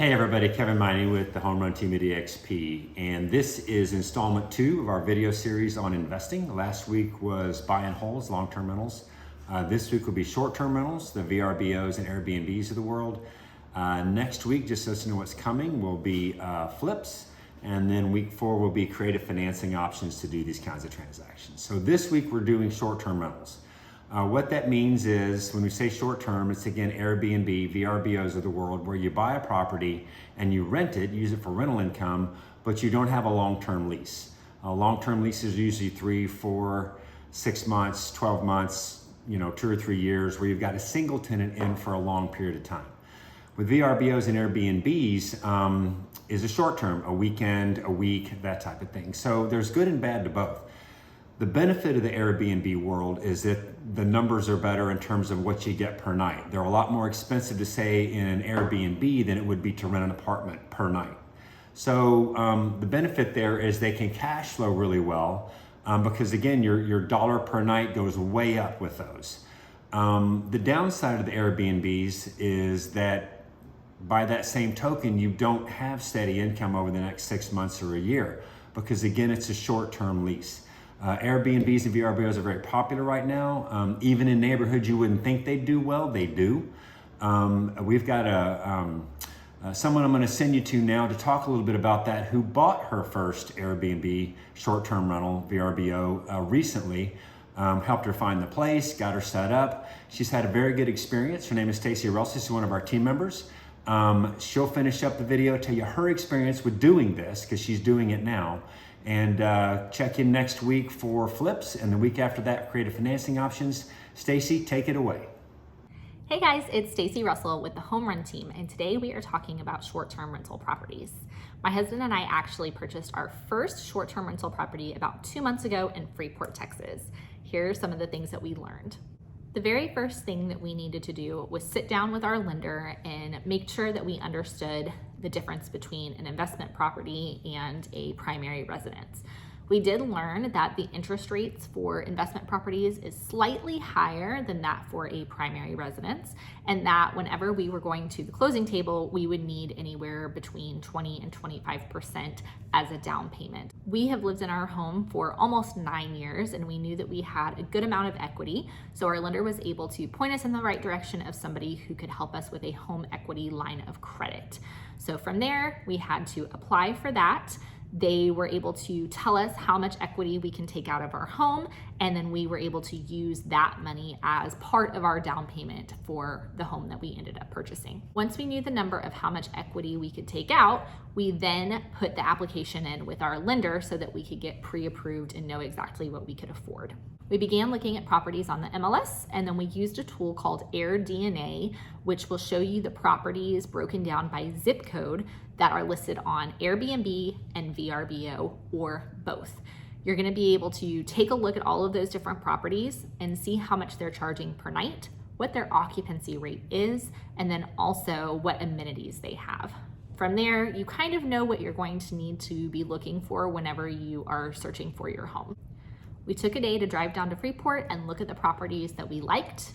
Hey everybody, Kevin Meine with the Home Run Team at EXP, and this is installment 2 of our video series on investing. Last week was buy and holds, long-term rentals. This week will be short-term rentals, the VRBOs and Airbnbs of the world. Next week, just so you know what's coming, will be flips, and then week 4 will be creative financing options to do these kinds of transactions. So this week we're doing short-term rentals. What that means is when we say short term, it's again Airbnb, VRBOs of the world, where you buy a property and you rent it, use it for rental income, but you don't have a long-term lease. Long-term leases are usually 3, 4, 6 months, 12 months, 2 or 3 years, where you've got a single tenant in for a long period of time. With VRBOs and Airbnbs is a short term, a weekend, a week, that type of thing. So there's good and bad to both. The benefit of the Airbnb world is that the numbers are better in terms of what you get per night. They're a lot more expensive to stay in an Airbnb than it would be to rent an apartment per night. So the benefit there is they can cash flow really well because again, your dollar per night goes way up with those. The downside of the Airbnbs is that by that same token, you don't have steady income over the next 6 months or a year because again, it's a short-term lease. Airbnbs and VRBOs are very popular right now. Even in neighborhoods you wouldn't think they'd do well, they do. We've got someone I'm going to send you to now to talk a little bit about that, who bought her first Airbnb short-term rental VRBO recently. Helped her find the place, got her set up. She's had a very good experience. Her name is Stacy Russell. She's one of our team members. She'll finish up the video, tell you her experience with doing this, because she's doing it now. And check in next week for flips, and the week after that, creative financing options. Stacy, take it away. Hey guys, it's Stacy Russell with the Home Run Team, and today we are talking about short-term rental properties. My husband and I actually purchased our first short-term rental property about 2 months ago in Freeport, Texas. Here are some of the things that we learned. The very first thing that we needed to do was sit down with our lender and make sure that we understood the difference between an investment property and a primary residence. We did learn that the interest rates for investment properties is slightly higher than that for a primary residence, and that whenever we were going to the closing table, we would need anywhere between 20 and 25% as a down payment. We have lived in our home for almost 9 years, and we knew that we had a good amount of equity, so our lender was able to point us in the right direction of somebody who could help us with a home equity line of credit. So from there, we had to apply for that. They were able to tell us how much equity we can take out of our home, and then we were able to use that money as part of our down payment for the home that we ended up purchasing. Once we knew the number of how much equity we could take out, we then put the application in with our lender so that we could get pre-approved and know exactly what we could afford. We began looking at properties on the MLS, and then we used a tool called AirDNA, which will show you the properties broken down by zip code that are listed on Airbnb and VRBO, or both. You're going to be able to take a look at all of those different properties and see how much they're charging per night, what their occupancy rate is, and then also what amenities they have. From there, you kind of know what you're going to need to be looking for whenever you are searching for your home. We took a day to drive down to Freeport and look at the properties that we liked.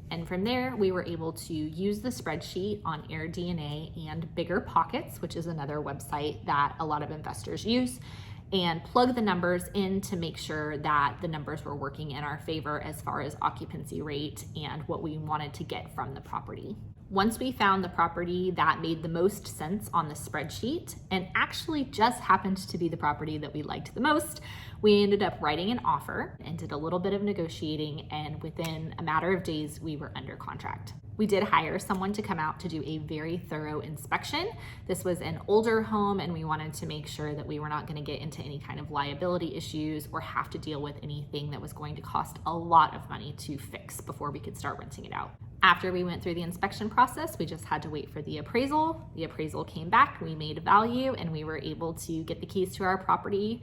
And from there, we were able to use the spreadsheet on AirDNA and Bigger Pockets, which is another website that a lot of investors use, and plug the numbers in to make sure that the numbers were working in our favor as far as occupancy rate and what we wanted to get from the property. Once we found the property that made the most sense on the spreadsheet, and actually just happened to be the property that we liked the most, we ended up writing an offer and did a little bit of negotiating, and within a matter of days, we were under contract. We did hire someone to come out to do a very thorough inspection. This was an older home, and we wanted to make sure that we were not going to get into any kind of liability issues or have to deal with anything that was going to cost a lot of money to fix before we could start renting it out. After we went through the inspection process, we just had to wait for the appraisal. The appraisal came back, we made a value, and we were able to get the keys to our property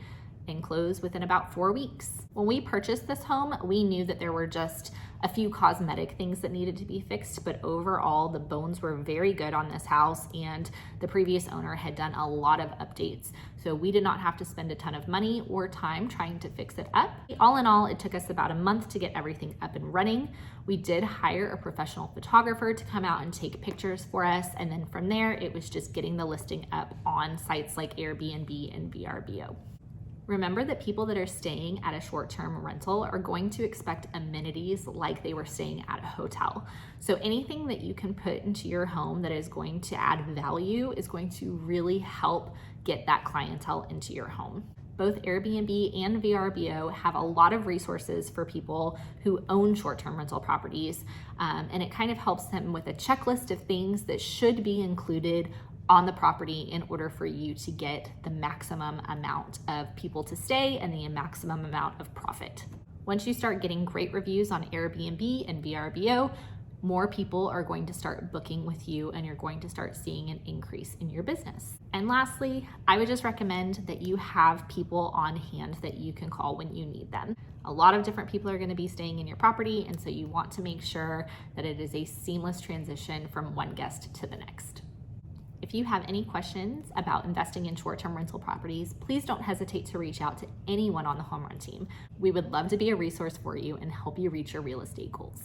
and close within about 4 weeks. When we purchased this home, we knew that there were just a few cosmetic things that needed to be fixed, but overall the bones were very good on this house, and the previous owner had done a lot of updates. So we did not have to spend a ton of money or time trying to fix it up. All in all, it took us about a month to get everything up and running. We did hire a professional photographer to come out and take pictures for us, and then from there, it was just getting the listing up on sites like Airbnb and VRBO. Remember that people that are staying at a short-term rental are going to expect amenities like they were staying at a hotel. So anything that you can put into your home that is going to add value is going to really help get that clientele into your home. Both Airbnb and VRBO have a lot of resources for people who own short-term rental properties, and it kind of helps them with a checklist of things that should be included on the property in order for you to get the maximum amount of people to stay and the maximum amount of profit. Once you start getting great reviews on Airbnb and VRBO, more people are going to start booking with you and you're going to start seeing an increase in your business. And lastly, I would just recommend that you have people on hand that you can call when you need them. A lot of different people are going to be staying in your property, and so you want to make sure that it is a seamless transition from one guest to the next. If you have any questions about investing in short-term rental properties, please don't hesitate to reach out to anyone on the Home Run team. We would love to be a resource for you and help you reach your real estate goals.